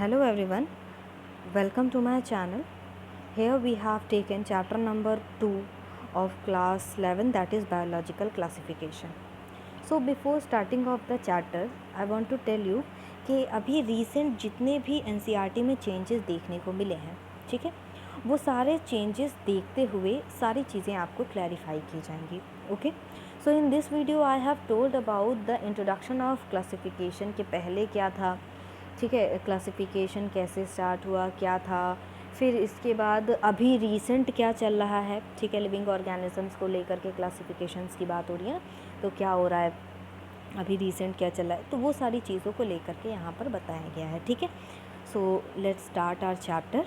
Hello everyone, welcome to my channel. Here we have taken chapter number 2 of class 11, that is biological classification. So before starting off the chapter, I want to tell you कि अभी recent जितने भी NCERT में changes देखने को मिले हैं, ठीक है, वो सारे changes देखते हुए सारी चीज़ें आपको clarify की जाएंगी. Okay, so in this video I have told about the introduction of classification के पहले क्या था, ठीक है, क्लासिफिकेशन कैसे स्टार्ट हुआ, क्या था, फिर इसके बाद अभी रीसेंट क्या चल रहा है, ठीक है, लिविंग ऑर्गेनिजम्स को लेकर के क्लासिफिकेशंस की बात हो रही है ना, तो क्या हो रहा है, अभी रीसेंट क्या चल रहा है, तो वो सारी चीज़ों को लेकर के यहाँ पर बताया गया है. ठीक है, so let's start our chapter.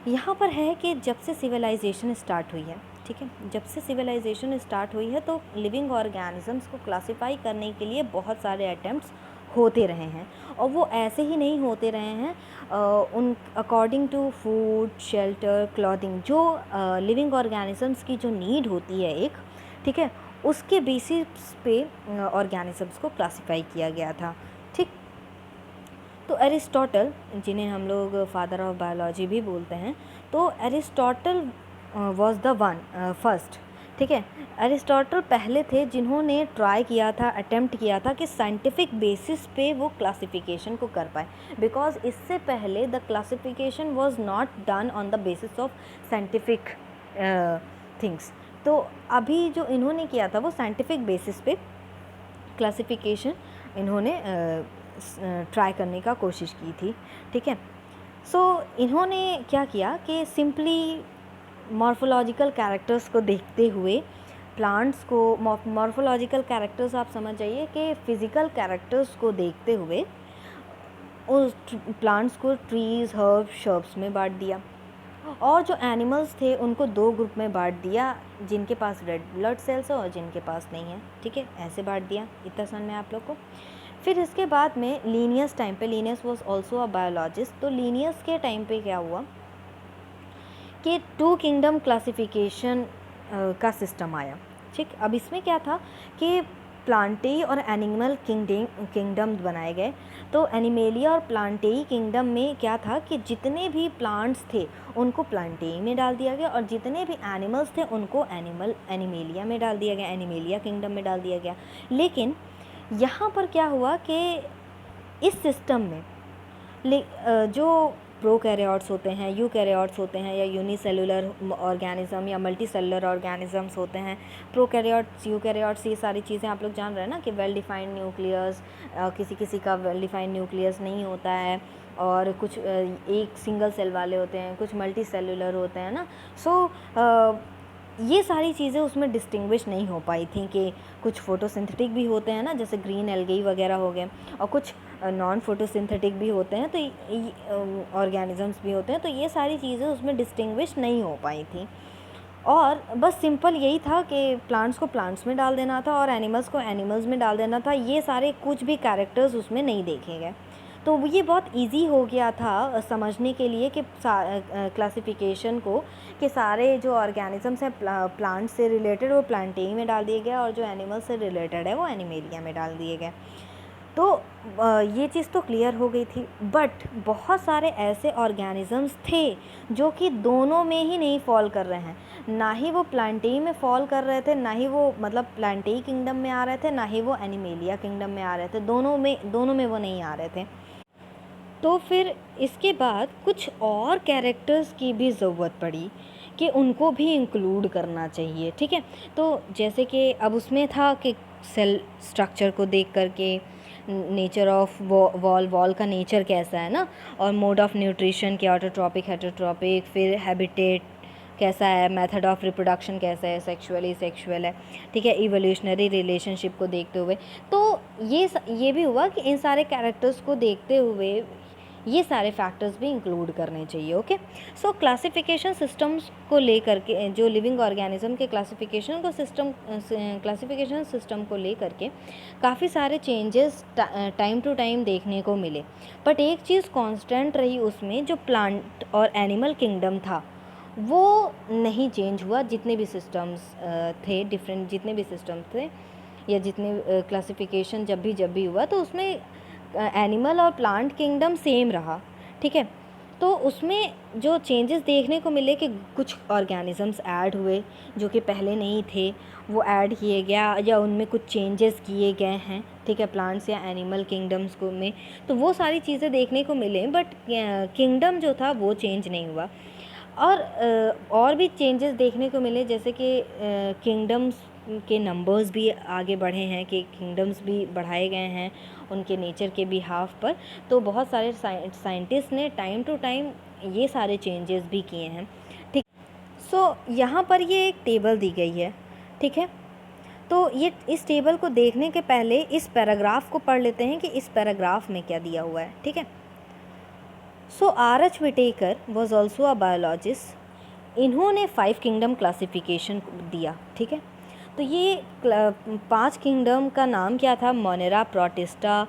यहाँ पर है कि जब से सिविलाइजेशन स्टार्ट हुई है, ठीक है, जब से सिविलाइजेशन स्टार्ट हुई है तो लिविंग ऑर्गेनिजम्स को क्लासिफाई करने के लिए बहुत सारे अटैम्प्ट्स होते रहे हैं, और वो ऐसे ही नहीं होते रहे हैं उन according to food, shelter, clothing, जो लिविंग ऑर्गेनिजम्स की जो नीड होती है एक, ठीक है, उसके बेसिस पे ऑर्गेनिजम्स को क्लासिफाई किया गया था. ठीक, तो एरिस्टोटल, जिन्हें हम लोग फादर ऑफ बायोलॉजी भी बोलते हैं, तो Aristotle was the one first, ठीक है, एरिस्टोटल पहले थे जिन्होंने ट्राई किया था, अटेम्प्ट किया था कि साइंटिफिक बेसिस पे वो क्लासिफिकेशन को कर पाए, बिकॉज इससे पहले the classification was not done on the basis of scientific things. तो अभी जो इन्होंने किया था वो साइंटिफिक बेसिस पे क्लासिफिकेशन इन्होंने ट्राई करने का कोशिश की थी. ठीक है, सो इन्होंने क्या किया कि सिंपली मॉर्फोलॉजिकल कैरेक्टर्स को देखते हुए प्लांट्स को, मॉर्फोलॉजिकल कैरेक्टर्स आप समझ जाइए कि फिज़िकल कैरेक्टर्स को देखते हुए उस प्लांट्स को ट्रीज़, हर्ब्स, शर्ब्स में बांट दिया, और जो एनिमल्स थे उनको दो ग्रुप में बांट दिया, जिनके पास रेड ब्लड सेल्स है और जिनके पास नहीं है. ठीक है, ऐसे बांट दिया. इतना समझ में आप लोग को. फिर इसके बाद में लीनियस टाइम पे, Linnaeus was also a biologist, तो लीनियस के टाइम पे क्या हुआ कि टू किंगडम क्लासिफिकेशन का सिस्टम आया. ठीक, अब इसमें क्या था कि प्लांटेई और एनिमल किंगडम बनाए गए. तो एनिमेलिया और प्लांटेई किंगडम में क्या था कि जितने भी प्लांट्स थे उनको प्लांटेई में डाल दिया गया, और जितने भी एनिमल्स थे उनको एनिमेलिया में डाल दिया गया, एनिमेलिया किंगडम में डाल दिया गया. लेकिन यहाँ पर क्या हुआ कि इस सिस्टम में जो प्रोकैरियोट्स होते हैं, यूकैरियोट्स होते हैं, या यूनिसेलुलर ऑर्गेनिज्म या मल्टीसेलुलर ऑर्गेनिजम्स होते हैं, प्रोकैरियोट्स, यूकैरियोट्स, ये सारी चीज़ें आप लोग जान रहे हैं ना कि वेल डिफाइंड न्यूक्लियस, किसी किसी का वेल डिफाइंड न्यूक्लियस नहीं होता है, और कुछ एक सिंगल सेल वाले होते हैं, कुछ मल्टी सेलुलर होते हैं ना. सो ये सारी चीज़ें उसमें डिस्टिंग्विश नहीं हो पाई थी कि कुछ फोटोसिंथेटिक भी होते हैं ना, जैसे ग्रीन एल्गी वगैरह हो गए, और कुछ नॉन फोटोसिंथेटिक भी होते हैं, तो ऑर्गेनिजम्स भी होते हैं, तो ये सारी चीज़ें उसमें डिस्टिंग्विश नहीं हो पाई थी. और बस सिंपल यही था कि प्लांट्स को प्लांट्स में डाल देना था और एनिमल्स को एनिमल्स में डाल देना था. ये सारे कुछ भी कैरेक्टर्स उसमें नहीं देखे गए. तो ये बहुत इजी हो गया था समझने के लिए कि क्लासिफिकेशन को, कि सारे जो ऑर्गेनिजम्स हैं प्लांट से रिलेटेड वो प्लांटेई में डाल दिए गए, और जो एनिमल से रिलेटेड है वो एनिमेलिया में डाल दिए गए. तो ये चीज़ तो क्लियर हो गई थी. बट बहुत सारे ऐसे ऑर्गेनिजम्स थे जो कि दोनों में ही नहीं फॉल कर रहे हैं, ना ही वो प्लांटेई में फॉल कर रहे थे, ना ही वो मतलब प्लांटेई किंगडम में आ रहे थे, ना ही वो एनिमेलिया किंगडम में आ रहे थे. दोनों में वो नहीं आ रहे थे. तो फिर इसके बाद कुछ और कैरेक्टर्स की भी ज़रूरत पड़ी कि उनको भी इंक्लूड करना चाहिए. ठीक है, तो जैसे कि अब उसमें था कि सेल स्ट्रक्चर को देख करके, नेचर ऑफ वॉल का नेचर कैसा है ना, और मोड ऑफ न्यूट्रिशन के, ऑटोट्रॉपिक, हेटरोट्रॉपिक, फिर हैबिटेट कैसा है, मेथड ऑफ रिप्रोडक्शन कैसा है, सेक्सुअली सेक्सुअल है, ठीक है, इवोल्यूशनरी रिलेशनशिप को देखते हुए. तो ये भी हुआ कि इन सारे कैरेक्टर्स को देखते हुए ये सारे फैक्टर्स भी इंक्लूड करने चाहिए. ओके, सो क्लासिफिकेशन सिस्टम्स को लेकर के, जो लिविंग ऑर्गेनिज्म के क्लासिफिकेशन सिस्टम को लेकर के काफ़ी सारे चेंजेस टाइम टू टाइम देखने को मिले. बट एक चीज़ कांस्टेंट रही उसमें, जो प्लांट और एनिमल किंगडम था वो नहीं चेंज हुआ. जितने भी सिस्टम्स थे, डिफरेंट जितने भी सिस्टम्स थे, या जितने क्लासिफिकेशन जब भी हुआ, तो उसमें एनिमल और प्लांट किंगडम सेम रहा, ठीक है। तो उसमें जो चेंजेस देखने को मिले कि कुछ ऑर्गेनिजम्स ऐड हुए जो कि पहले नहीं थे, वो ऐड किए गया या उनमें कुछ चेंजेस किए गए हैं, ठीक है, प्लांट्स या एनिमल किंगडम्स को में, तो वो सारी चीज़ें देखने को मिले। बट किंगडम जो था वो चेंज नहीं हुआ। और भी चेंजेस देखने को मिले, जैसे कि किंगडम्स के नंबर्स भी आगे बढ़े हैं, कि किंगडम्स भी बढ़ाए गए हैं उनके नेचर के बिहाफ पर। तो बहुत सारे साइंटिस्ट ने टाइम टू टाइम ये सारे चेंजेस भी किए हैं, ठीक। सो यहाँ पर ये एक टेबल दी गई है, ठीक है। तो ये इस टेबल को देखने के पहले इस पैराग्राफ को पढ़ लेते हैं कि इस पैराग्राफ में क्या दिया हुआ है, ठीक है। So R.H. Whittaker was also a biologist. इन्होंने 5 किंगडम क्लासिफिकेशन दिया, ठीक है। तो ये 5 किंगडम का नाम क्या था? Monera, Protista,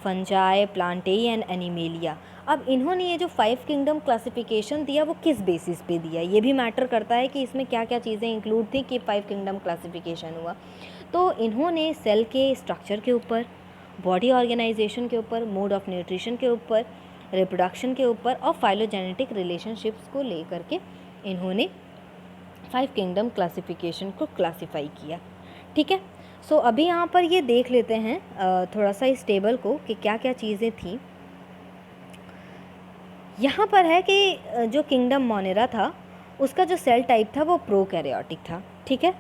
Fungi, Plantae and Animalia. अब इन्होंने ये जो 5 किंगडम क्लासिफिकेशन दिया वो किस बेसिस पे दिया, ये भी मैटर करता है कि इसमें क्या क्या चीज़ें इंक्लूड थी कि 5 किंगडम क्लासिफिकेशन हुआ। तो इन्होंने सेल के स्ट्रक्चर के ऊपर, बॉडी ऑर्गेनाइजेशन के ऊपर, मोड ऑफ न्यूट्रिशन के ऊपर, रिप्रोडक्शन के ऊपर और फाइलोजेनेटिक रिलेशनशिप्स को लेकर के इन्होंने 5 किंगडम क्लासिफिकेशन को क्लासिफाई किया, ठीक है। सो अभी यहाँ पर ये देख लेते हैं थोड़ा सा इस टेबल को कि क्या क्या चीज़ें थी। यहाँ पर है कि जो किंगडम मोनेरा था उसका जो सेल टाइप था वो प्रोकैरियोटिक था, ठीक है,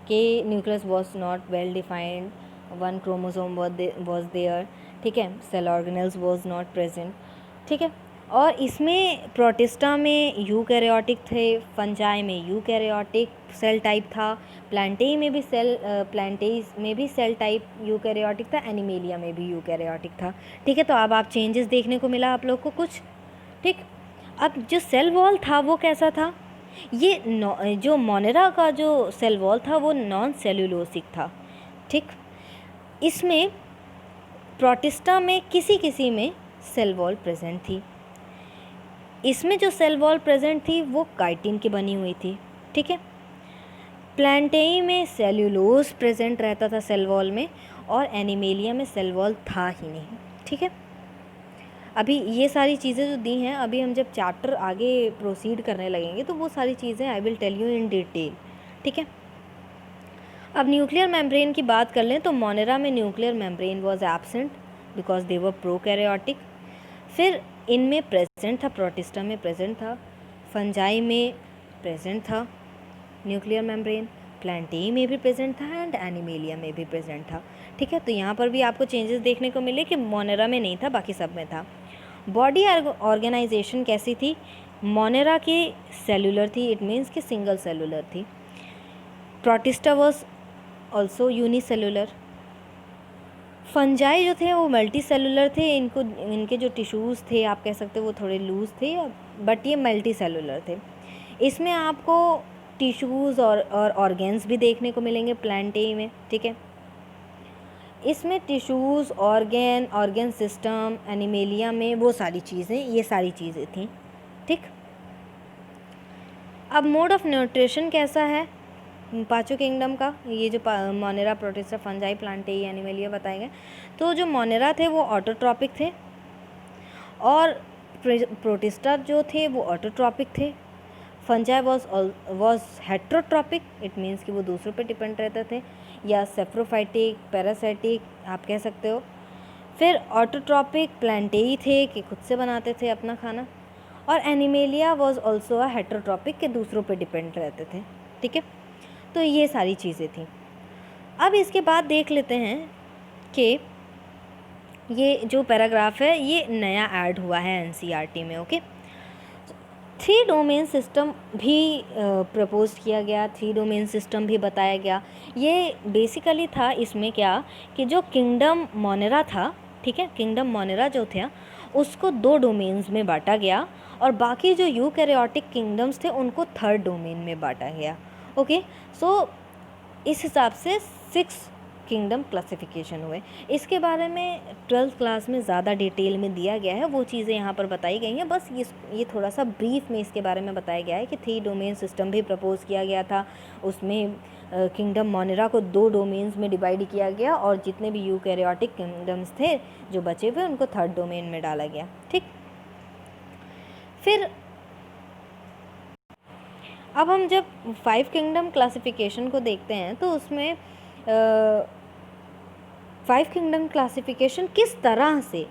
कि nucleus was not well defined, 1 chromosome was there, ठीक है, cell organelles was not present, ठीक है। और इसमें प्रोटिस्टा में यूकैरियोटिक थे, फंजाई में यूकैरियोटिक सेल टाइप था, प्लांटेई में भी सेल टाइप यूकैरियोटिक था, एनिमेलिया में भी यूकैरियोटिक था, ठीक है। तो अब आप चेंजेस देखने को मिला आप लोग को कुछ, ठीक। अब जो सेल वॉल था वो कैसा था? ये जो मोनेरा का जो सेल वॉल था वो नॉन सेल्यूलोसिक था, ठीक। इसमें प्रोटिस्टा में किसी में सेल वॉल प्रेजेंट थी। इसमें जो सेल वॉल प्रेजेंट थी वो काइटिन की बनी हुई थी, ठीक है। प्लांटेई में सेल्यूलोज प्रेजेंट रहता था सेल वॉल में, और एनिमेलिया में सेल वॉल था ही नहीं, ठीक है। अभी ये सारी चीज़ें जो दी हैं, अभी हम जब चैप्टर आगे प्रोसीड करने लगेंगे तो वो सारी चीज़ें I will tell you in detail, ठीक है। अब न्यूक्लियर मेम्ब्रेन की बात कर लें तो मोनेरा में nuclear membrane was absent because they were prokaryotic. फिर इनमें प्रेजेंट था, प्रोटिस्टा में प्रेजेंट था, फंजाई में प्रेजेंट था न्यूक्लियर मेम्ब्रेन, प्लांटेई में भी प्रेजेंट था एंड एनिमेलिया में भी प्रेजेंट था, ठीक है। तो यहाँ पर भी आपको चेंजेस देखने को मिले कि मोनेरा में नहीं था, बाकी सब में था। बॉडी ऑर्गेनाइजेशन कैसी थी? मोनेरा की सेलुलर थी, इट मीन्स कि सिंगल सेलुलर थी। Protista was also unicellular. Fungi जो थे वो मल्टी सेलुलर थे, इनके जो टिश्यूज़ थे आप कह सकते हो वो थोड़े लूज़ थे, बट ये मल्टी सेलुलर थे। इसमें आपको टिश्यूज़ और ऑर्गेन्स भी देखने को मिलेंगे प्लांटेई में, ठीक है। इसमें टिश्यूज़, ऑर्गेन सिस्टम, एनिमेलिया में वो सारी चीज़ें, ये सारी चीज़ें थी, ठीक। अब मोड ऑफ न्यूट्रिशन कैसा है पांचों किंगडम का? ये जो मोनेरा, प्रोटिस्टा, फंजाई, प्लांटेई, एनिमेलिया बताए गए। तो जो मोनेरा थे वो ऑटोट्रॉपिक थे, और प्रोटिस्टा जो थे वो ऑटोट्रॉपिक थे। Fungi was heterotrophic, it means कि वो दूसरों पे डिपेंड रहते थे, या सेप्रोफाइटिक, पैरासाइटिक आप कह सकते हो। फिर ऑटोट्रॉपिक प्लांटेई थे कि खुद से बनाते थे अपना खाना, और animalia was also a heterotrophic के दूसरों पे डिपेंड रहते थे, ठीक है। तो ये सारी चीज़ें थी। अब इसके बाद देख लेते हैं कि ये जो पैराग्राफ है ये नया ऐड हुआ है एनसीईआरटी में, ओके। 3 डोमेन सिस्टम भी प्रपोज किया गया, 3 डोमेन सिस्टम भी बताया गया। ये बेसिकली था इसमें क्या कि जो किंगडम मोनेरा था, ठीक है, किंगडम मोनेरा जो था उसको 2 डोमेन्स में बांटा गया, और बाकी जो यूकैरियोटिक किंगडम्स थे उनको 3rd डोमेन में बांटा गया, ओके। सो इस हिसाब से 6 किंगडम क्लासिफिकेशन हुए। इसके बारे में 12th क्लास में ज़्यादा डिटेल में दिया गया है, वो चीज़ें यहाँ पर बताई गई हैं। बस ये थोड़ा सा ब्रीफ में इसके बारे में बताया गया है कि 3 डोमेन सिस्टम भी प्रपोज किया गया था। उसमें किंगडम मोनेरा को 2 डोमेन्स में डिवाइड किया गया और जितने भी यूकैरियोटिक किंगडम्स थे जो बचे हुए उनको 3rd डोमेन में डाला गया। ठीक, फिर अब हम जब 5 किंगडम क्लासिफिकेशन को देखते हैं तो उसमें 5 किंगडम क्लासिफिकेशन किस तरह से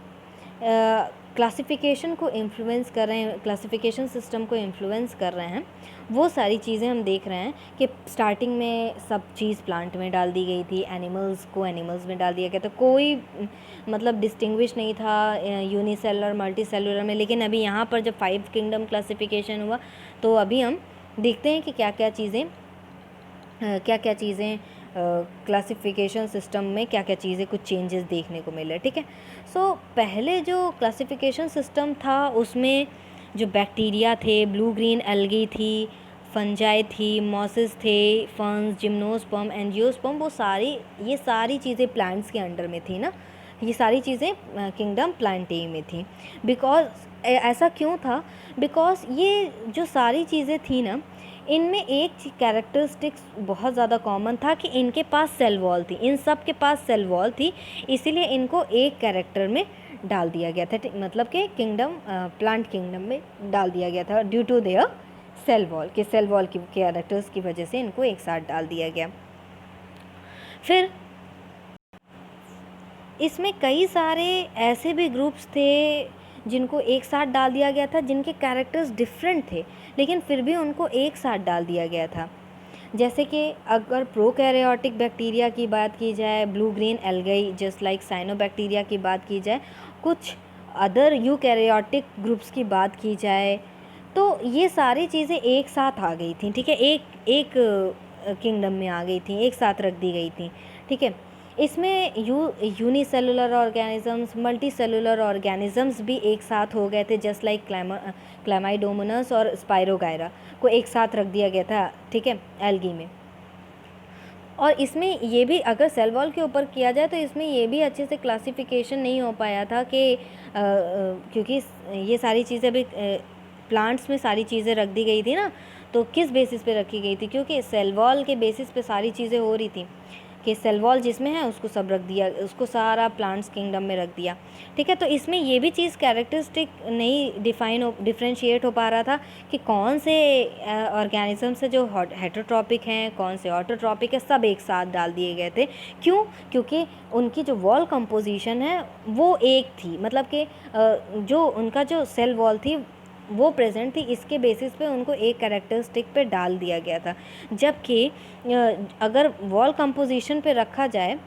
क्लासिफिकेशन को इन्फ्लुएंस कर रहे हैं, क्लासिफिकेशन सिस्टम को इन्फ्लुएंस कर रहे हैं, वो सारी चीज़ें हम देख रहे हैं कि स्टार्टिंग में सब चीज़ प्लांट में डाल दी गई थी, एनिमल्स को एनिमल्स में डाल दिया गया था, कोई मतलब डिस्टिंग्विश नहीं था यूनिसेलुलर मल्टी सेलुलर में। लेकिन अभी यहाँ पर जब 5 किंगडम क्लासिफिकेशन हुआ तो अभी हम देखते हैं कि क्या क्या चीज़ें क्लासिफिकेशन सिस्टम में क्या क्या चीज़ें कुछ चेंजेस देखने को मिले। ठीक है, सो पहले जो क्लासिफिकेशन सिस्टम था उसमें जो बैक्टीरिया थे, ब्लू ग्रीन एल्गी थी, फंजाई थी, मॉसेस थे, फर्न्स, जिम्नोस्पर्म, एंजियोस्पर्म, ये सारी चीज़ें प्लांट्स के अंडर में थी ना, ये सारी चीज़ें किंगडम प्लांटेई में थी। बिकॉज ऐसा क्यों था? बिकॉज ये जो सारी चीज़ें थी ना, इनमें एक कैरेक्टरिस्टिक्स बहुत ज़्यादा कॉमन था कि इनके पास सेल वॉल थी, इन सब के पास सेल वॉल थी, इसीलिए इनको एक कैरेक्टर में डाल दिया गया था, मतलब कि किंगडम प्लांट किंगडम में डाल दिया गया था due to their cell wall, के सेल वॉल की कैरेक्टर्स की वजह से इनको एक साथ डाल दिया गया। फिर इसमें कई सारे ऐसे भी ग्रुप्स थे जिनको एक साथ डाल दिया गया था, जिनके कैरेक्टर्स डिफरेंट थे लेकिन फिर भी उनको एक साथ डाल दिया गया था। जैसे कि अगर प्रोकैरियोटिक बैक्टीरिया की बात की जाए, blue green algae just like cyanobacteria की बात की जाए, कुछ अदर यूकैरियोटिक ग्रुप्स की बात की जाए, तो ये सारी चीज़ें एक साथ आ गई थी। ठीक है, एक किंगडम में आ गई थी, एक साथ रख दी गई थी। ठीक है, इसमें unicellular organisms, multi cellular organisms भी एक साथ हो गए थे, जस्ट लाइक क्लैमाइडोमोनास और स्पाइरोगायरा को एक साथ रख दिया गया था। ठीक है, एल्गी में। और इसमें ये भी अगर सेल वॉल के ऊपर किया जाए तो इसमें ये भी अच्छे से क्लासिफिकेशन नहीं हो पाया था कि क्योंकि ये सारी चीज़ें भी प्लांट्स में सारी चीज़ें रख दी गई थी ना, तो किस बेसिस पे रखी गई थी? क्योंकि सेल वॉल के बेसिस पे सारी चीज़ें हो रही थी कि सेल वॉल जिसमें है उसको सब रख दिया, उसको सारा प्लांट्स किंगडम में रख दिया। ठीक है, तो इसमें ये भी चीज़ कैरेक्टरिस्टिक नहीं डिफ्रेंशिएट हो पा रहा था कि कौन से ऑर्गेनिजम्स है जो हेटरोट्रॉपिक हैं, कौन से ऑटोट्रॉपिक है, सब एक साथ डाल दिए गए थे। क्यों? क्योंकि उनकी जो वॉल कंपोजिशन है वो एक थी, मतलब कि जो उनका जो सेल वॉल थी वो प्रेजेंट थी, इसके बेसिस पे उनको एक कैरेक्टरिस्टिक पे डाल दिया गया था। जबकि अगर वॉल कंपोजिशन पे रखा जाए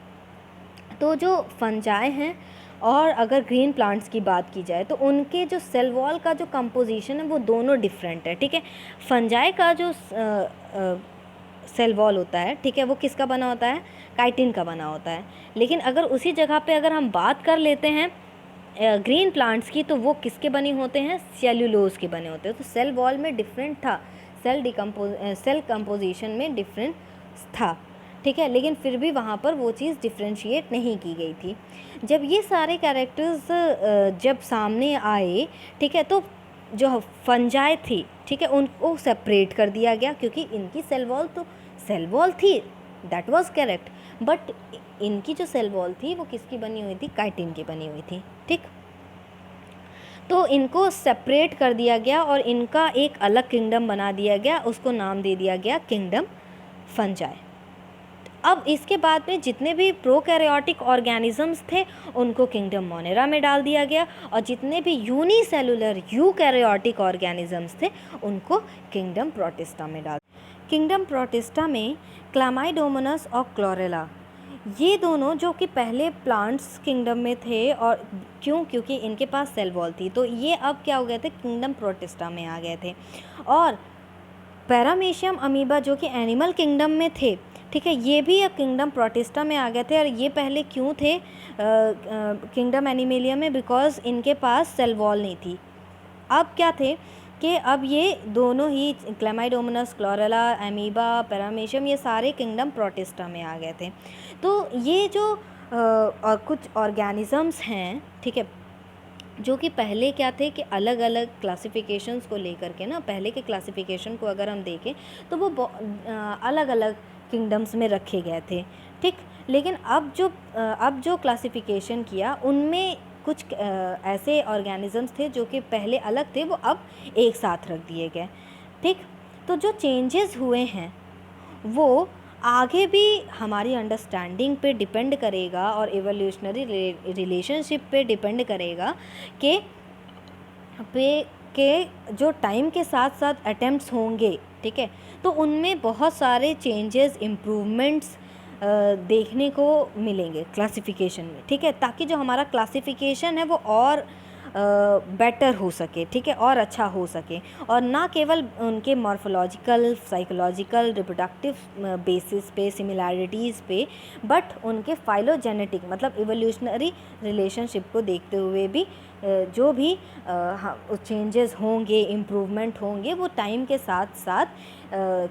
तो जो फंजाई हैं और अगर ग्रीन प्लांट्स की बात की जाए तो उनके जो सेल वॉल का जो कंपोजिशन है वो दोनों डिफरेंट है। ठीक है, फंजाई का जो सेल वॉल होता है, ठीक है, वो किसका बना होता है? काइटिन का बना होता है। लेकिन अगर उसी जगह पे अगर हम बात कर लेते हैं ग्रीन प्लांट्स की, तो वो किसके बने होते हैं? सेल्यूलोज के बने होते हैं। तो सेल वॉल में डिफरेंट था, सेल कंपोजिशन में डिफरेंस था। ठीक है, लेकिन फिर भी वहाँ पर वो चीज़ डिफ्रेंशिएट नहीं की गई थी। जब ये सारे कैरेक्टर्स जब सामने आए, ठीक है, तो जो फंजाई थी, ठीक है, उनको सेपरेट कर दिया गया क्योंकि इनकी सेल वॉल थी, दैट वाज करेक्ट, बट इनकी जो सेल वॉल थी वो किसकी बनी हुई थी? काइटिन की बनी हुई थी। ठीक, तो इनको सेपरेट कर दिया गया और इनका एक अलग किंगडम बना दिया गया, उसको नाम दे दिया गया किंगडम फंजाई। अब इसके बाद में जितने भी प्रोकैरियोटिक ऑर्गेनिजम्स थे उनको किंगडम मोनेरा में डाल दिया गया और जितने भी यूनिसेलुलर यूकैरियोटिक ऑर्गेनिजम्स थे उनको किंगडम प्रोटिस्टा में डाल। किंगडम प्रोटिस्टा में क्लैमाइडोमोनास और क्लोरेला, ये दोनों जो कि पहले प्लांट्स किंगडम में थे, और क्योंकि इनके पास सेल वॉल थी, तो ये अब क्या हो गए थे? किंगडम प्रोटिस्टा में आ गए थे। और पैरामीशियम अमीबा जो कि एनिमल किंगडम में थे, ठीक है, ये भी अब किंगडम प्रोटिस्टा में आ गए थे। और ये पहले क्यों थे किंगडम एनिमेलिया में? बिकॉज इनके पास सेल वॉल नहीं थी। अब क्या थे कि अब ये दोनों ही क्लेमाइडोमोनास, क्लोरेला, एमीबा, पैरामीशियम, ये सारे किंगडम प्रोटिस्टा में आ गए थे। तो ये जो और कुछ ऑर्गेनिज़म्स हैं, ठीक है, जो कि पहले क्या थे कि अलग अलग क्लासिफिकेशंस को लेकर के ना, पहले के क्लासिफिकेशन को अगर हम देखें तो वो अलग अलग किंगडम्स में रखे गए थे, ठीक। लेकिन अब जो क्लासिफिकेशन किया उनमें कुछ ऐसे ऑर्गेनिज़म्स थे जो कि पहले अलग थे, वो अब एक साथ रख दिए गए, ठीक। तो जो चेंजेस हुए हैं वो आगे भी हमारी अंडरस्टैंडिंग पे डिपेंड करेगा और एवोल्यूशनरी रिलेशनशिप पे डिपेंड करेगा कि जो टाइम के साथ साथ अटेम्प्ट्स होंगे, ठीक है, तो उनमें बहुत सारे चेंजेस, इम्प्रूवमेंट्स देखने को मिलेंगे क्लासिफिकेशन में, ठीक है, ताकि जो हमारा क्लासिफिकेशन है वो और बेटर हो सके, ठीक है, और अच्छा हो सके, और ना केवल उनके मॉर्फोलॉजिकल, साइकोलॉजिकल, रिप्रोडक्टिव बेसिस पे, सिमिलैरिटीज़ पे, बट उनके फाइलोजेनेटिक मतलब इवोल्यूशनरी रिलेशनशिप को देखते हुए भी जो भी चेंजेस होंगे, इम्प्रूवमेंट होंगे, वो टाइम के साथ साथ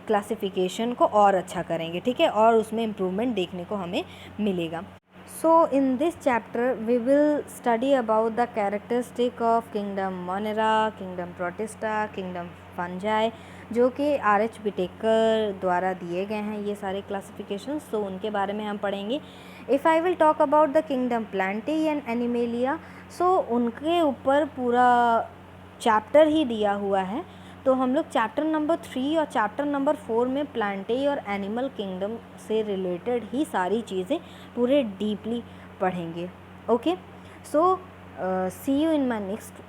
क्लासिफिकेशन को और अच्छा करेंगे, ठीक है, और उसमें इम्प्रूवमेंट देखने को हमें मिलेगा। So in this chapter we will study about the characteristic of kingdom Monera, kingdom Protista, kingdom Fungi, जो कि RH Whittaker द्वारा दिए गए हैं ये सारे क्लासिफिकेशंस, तो उनके बारे में हम पढ़ेंगे। If I will talk about the kingdom Plantae and Animalia, so उनके ऊपर पूरा चैप्टर ही दिया हुआ है, तो हम लोग चैप्टर नंबर 3 और चैप्टर नंबर 4 में प्लांटे और एनिमल किंगडम से रिलेटेड ही सारी चीज़ें पूरे डीपली पढ़ेंगे। Okay, so see you in my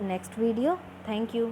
next video. Thank you.